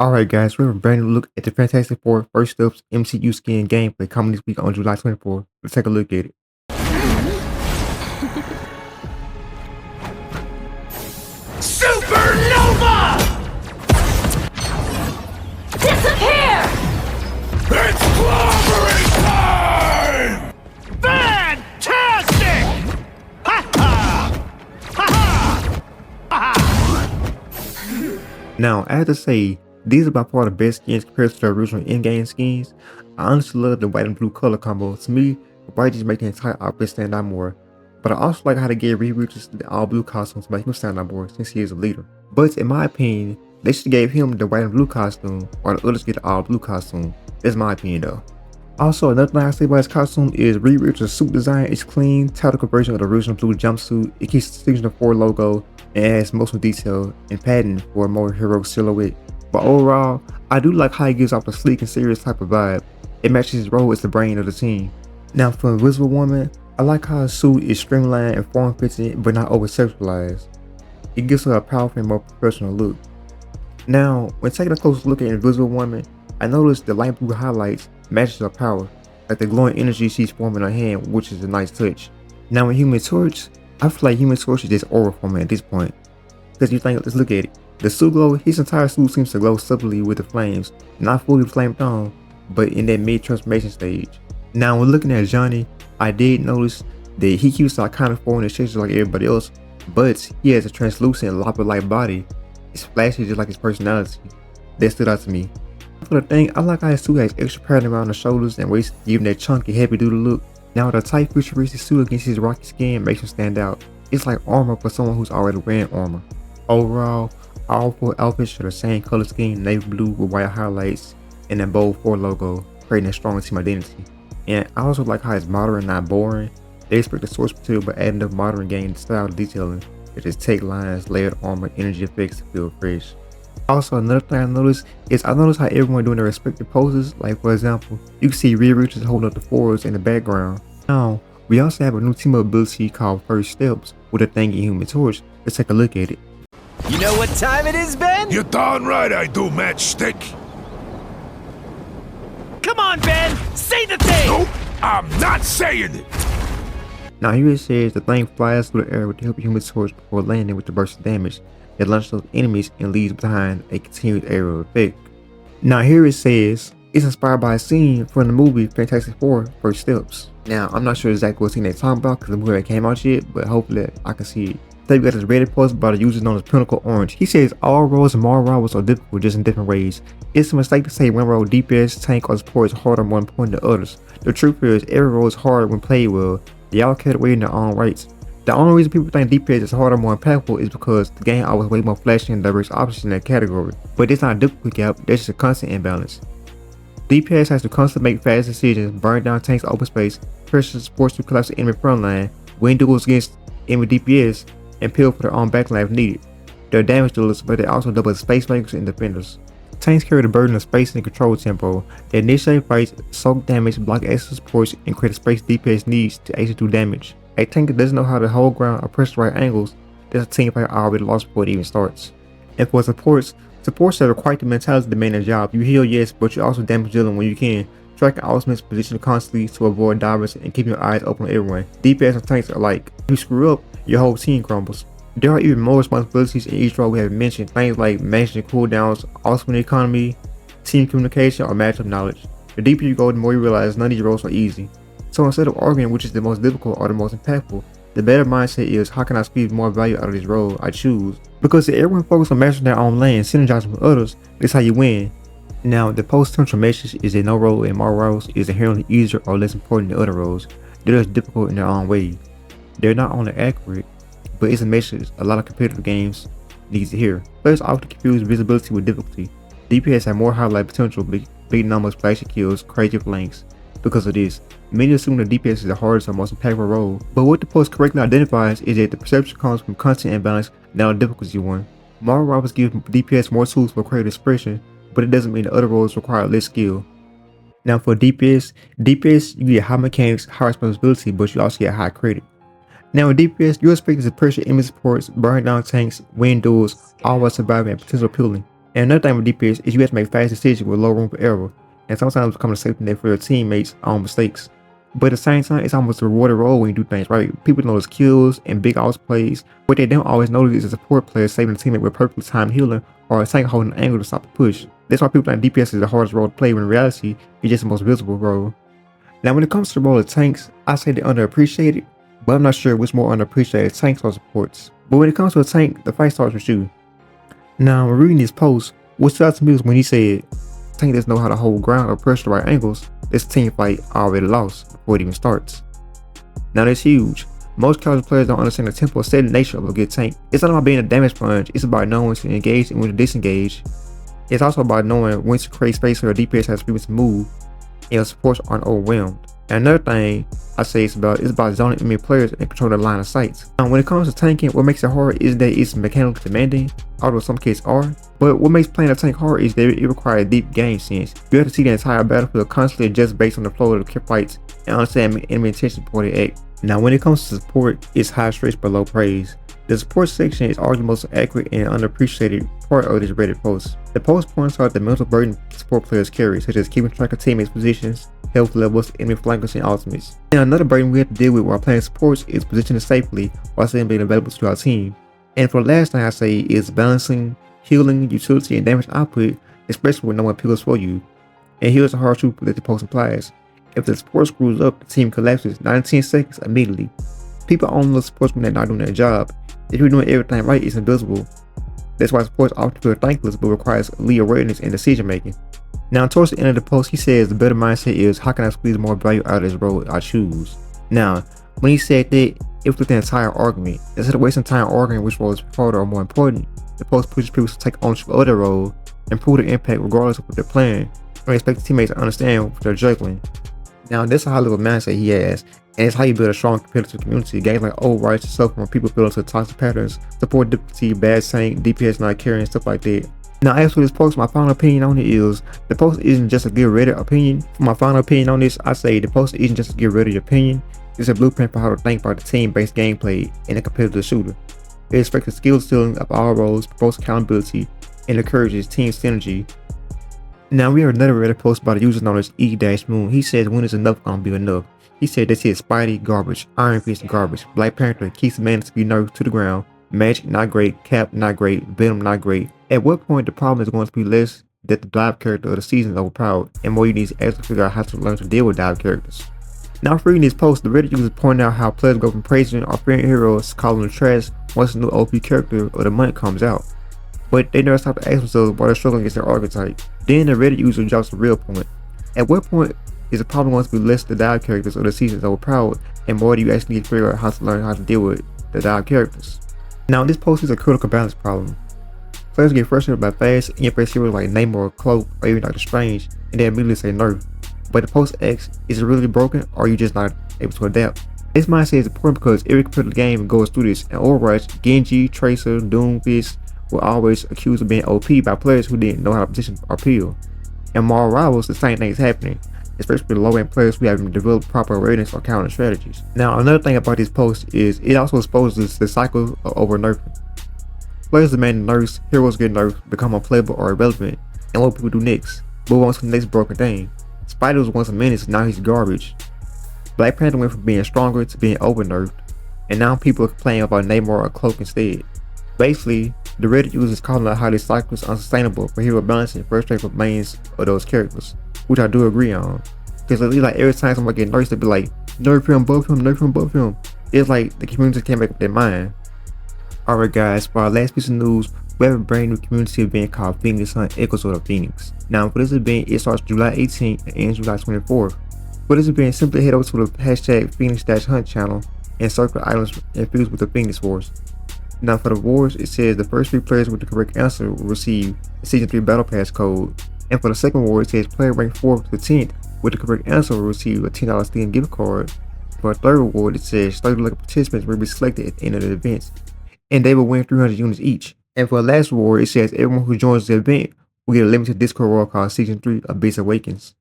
Alright guys, we have a brand new look at the Fantastic Four First Steps MCU skin gameplay coming this week on July 24th. Let's take a look at it. Supernova! Disappear! It's clobbering time! Fantastic! Ha ha! Ha ha! Ha ha! Now, I have to say, these are by far the best skins compared to the original in-game skins. I honestly love the white and blue color combo. To me, the white just make the entire outfit stand out more. But I also like how they gave Reed Richards the all-blue costume to make him stand out more since he is a leader. But in my opinion, they should have gave him the white and blue costume while the others get the all-blue costume. That's my opinion though. Also, another thing I say about his costume is Reed Richards' suit design is clean, tactical version of the original blue jumpsuit. It keeps the Season 4 logo and adds most of detail and padding for a more heroic silhouette. But overall, I do like how he gives off the sleek and serious type of vibe. It matches his role as the brain of the team. Now for Invisible Woman, I like how her suit is streamlined and form-fitting but not over-sexualized. It gives her a powerful and more professional look. Now, when taking a closer look at Invisible Woman, I noticed the light blue highlights matches her power, like the glowing energy she's forming her hand, which is a nice touch. Now in Human Torch, I feel like Human Torch is just aura forming at this point. Because you think, let's look at it. The suit glow, his entire suit seems to glow subtly with the flames, not fully flamed on, but in that mid-transformation stage. Now when looking at Johnny, I did notice that he keeps the iconic form and shapes like everybody else, but he has a translucent lopper-like body. It's flashy just like his personality. That stood out to me. For the thing, I like how his suit has extra padding around the shoulders and waist, giving that chunky, heavy-duty look. Now the tight futuristic suit against his rocky skin makes him stand out. It's like armor for someone who's already wearing armor. Overall, all four outfits share the same color scheme, navy blue with white highlights and a bold 4 logo, creating a strong team identity. And I also like how it's modern and not boring. They respect the source material but add enough modern game style detailing, such as tech lines, layered armor, energy effects to feel fresh. Also, another thing I noticed is how everyone doing their respective poses. Like for example, you can see Reed Richards holding up the fours in the background. Now, we also have a new team up ability called First Steps with a thing in Human Torch. Let's take a look at it. You know what time it is, Ben? You're darn right I do, matchstick. Come on, Ben! Say the thing! Nope, I'm not saying it. Now here it says the thing flies through the air with the help of Human Torch before landing with the burst of damage that launches those enemies and leaves behind a continued aerial effect. Now here it says it's inspired by a scene from the movie Fantastic Four First Steps. Now I'm not sure exactly what scene they're talking about because the movie ain't came out yet, but hopefully I can see it. Then we got this Reddit post by the user known as Pinnacle Orange. He says all roles in Marvel Rivals are difficult just in different ways. It's a mistake to say one role DPS, tank, or support is harder on one point than others. The truth is every role is hard when played well. They all carry weight in their own rights. The only reason people think DPS is harder and more impactful is because the game offers way more flashy and diverse options in that category. But it's not a difficult gap, there's just a constant imbalance. DPS has to constantly make fast decisions, burn down tanks open space, pressure supports to collapse the enemy front line, win duels against enemy DPS, and peel for their own backline if needed. They're damage dealers, but they also double as space makers and defenders. Tanks carry the burden of space and control tempo. They initiate fights, soak damage, block extra supports, and create a space DPS needs to actually do damage. A tank that doesn't know how to hold ground or press the right angles, there's a team fight already lost before it even starts. And for supports that are quite the mentality to demand a job. You heal, yes, but you also damage dealing when you can. Tracking ultimates position constantly to avoid divers and keeping your eyes open on everyone. DPS and tanks are like, if you screw up, your whole team crumbles. There are even more responsibilities in each role we have mentioned, things like managing cooldowns, ultimate economy, team communication, or matchup knowledge. The deeper you go, the more you realize none of these roles are easy. So instead of arguing which is the most difficult or the most impactful, the better mindset is how can I squeeze more value out of this role I choose. Because if everyone focuses on mastering their own lane and synergizing with others, that's how you win. Now, the post-central message is that no role in Marvel Rivals is inherently easier or less important than other roles. They're just difficult in their own way. They're not only accurate, but it's a message a lot of competitive games needs to hear. Players often confuse visibility with difficulty. DPS have more highlight potential, big numbers, flashy kills, crazy flanks. Because of this, many assume that DPS is the hardest or most impactful role, but what the post correctly identifies is that the perception comes from constant imbalance, not a difficulty one. Marvel Rivals give DPS more tools for creative expression, but it doesn't mean that other roles require less skill. Now for DPS you get high mechanics, high responsibility, but you also get high credit. Now in DPS, you're expected to pressure enemy supports, burn down tanks, win duels, all while surviving and potential peeling. And another thing with DPS is you have to make fast decisions with low room for error, and sometimes become a safety net for your teammates' own mistakes. But at the same time, it's almost a rewarded role when you do things right. People notice kills and big ops plays. What they don't always notice is a support player saving a teammate with perfectly timed healing or a tank holding an angle to stop a push. That's why people think DPS is the hardest role to play when in reality, it's just the most visible role. Now when it comes to the role of tanks, I say they're underappreciated, but I'm not sure which more underappreciated, tanks or supports. But when it comes to a tank, the fight starts with you. Now when reading this post, what stood out to me was when he said, tank doesn't know how to hold ground or pressure the right angles, this team fight already lost before it even starts. Now that's huge. Most casual players don't understand the tempo steady nature of a good tank. It's not about being a damage sponge, it's about knowing when to engage and when to disengage. It's also about knowing when to create space so your DPS has freedom to move and your supports aren't overwhelmed. And another thing I say it's about zoning enemy players and controlling the line of sight. Now when it comes to tanking, what makes it hard is that it's mechanically demanding, although some cases are. But what makes playing a tank hard is that it requires deep game sense. You have to see the entire battlefield constantly adjust based on the flow of the fights and understand enemy intentions before they act. Now when it comes to support, it's high stress but low praise. The support section is arguably the most accurate and underappreciated part of this Reddit post. The post points out the mental burden support players carry, such as keeping track of teammates' positions, health levels, enemy flankers, and ultimates. Now another burden we have to deal with while playing supports is positioning safely while still being available to our team. And for the last thing I say is balancing healing, utility, and damage output, especially when no one pills for you. And here's the hard truth that the post implies. If the support screws up, the team collapses 9 to 10 seconds immediately. People only love supports when they're not doing their job. If you're doing everything right, it's invisible. That's why supports often feel thankless but requires elite awareness and decision making. Now towards the end of the post, he says the better mindset is, how can I squeeze more value out of this role I choose? Now, when he said that, it was the entire argument. Instead of wasting time arguing which role is harder or more important, the post pushes people to take ownership of their role, improve their impact regardless of what they're playing, and expect the teammates to understand what they're juggling. Now this is a high level mindset he has, and it's how you build a strong competitive community. Games like Overwatch suffer from people feel into toxic patterns, support difficulty, bad tank, DPS not carrying, stuff like that. Now as for this post, my final opinion on it is, the post isn't just a good Reddit opinion. For my final opinion on this, I say the post isn't just a good Reddit opinion, it's a blueprint for how to think about the team-based gameplay in a competitive shooter. It respects the skill ceiling of all roles, promotes accountability, and encourages team synergy. Now we have another Reddit post by the user known as E-Moon. He says when is enough gonna be enough. He said this is Spidey garbage, Iron Fist garbage, Black Panther keeps man to be nerfed to the ground, Magic not great, Cap not great, Venom not great. At what point the problem is going to be less that the dive character of the season is overpowered, and more you need to actually figure out how to learn to deal with dive characters. Now for reading this post, the Reddit users point out how players go from praising or fearing heroes to calling them trash once a new OP character of the month comes out. But they never stop to ask themselves why they're struggling against their archetype. Then the Reddit user drops the real point. At what point is the problem going to be less the dive characters or the seasons overpowered, and more do you actually need to figure out how to learn how to deal with the dive characters? Now this post is a critical balance problem. Players get frustrated by fast in-face heroes like Namor, Cloak, or even Doctor Strange, and they immediately say nerf. But the post asks, is it really broken, or are you just not able to adapt? This mindset is important because every competitive game goes through this. In Overwatch, Genji, Tracer, Doomfist were always accused of being OP by players who didn't know how to position or peel. In Marvel Rivals, the same thing is happening, especially with low-end players who haven't developed proper awareness or counter strategies. Now another thing about this post is it also exposes the cycle of over nerfing. Players demand nerfs, heroes get nerfed, become unplayable or irrelevant, and what people do next, move on to the next broken thing. Spider was once a menace, now he's garbage. Black Panther went from being stronger to being over nerfed, and now people are complaining about Namor or Cloak instead. Basically, the Reddit users calling out how this cycle is unsustainable for hero balance and frustrating for mains of those characters, which I do agree on. Because like every time someone gets nerfed, they be like, nerf him, buff him, nerf him, buff him. It's like the community can't make up their mind. Alright guys, for our last piece of news, we have a brand new community event called Phoenix Hunt Echoes of the Phoenix. Now for this event, it starts July 18th and ends July 24th. For this event, simply head over to the hashtag Phoenix-Hunt channel and circle items infused with the Phoenix Wars. Now for the wars, it says the first 3 players with the correct answer will receive the Season 3 Battle Pass code. And for the second war, it says player ranked 4th to 10th with the correct answer will receive a $10 Steam gift card. For a third reward, it says 30 local participants will be selected at the end of the event, and they will win 300 units each. And for the last reward, it says everyone who joins the event will get a limited Discord role called Season 3 Abyss Awakens.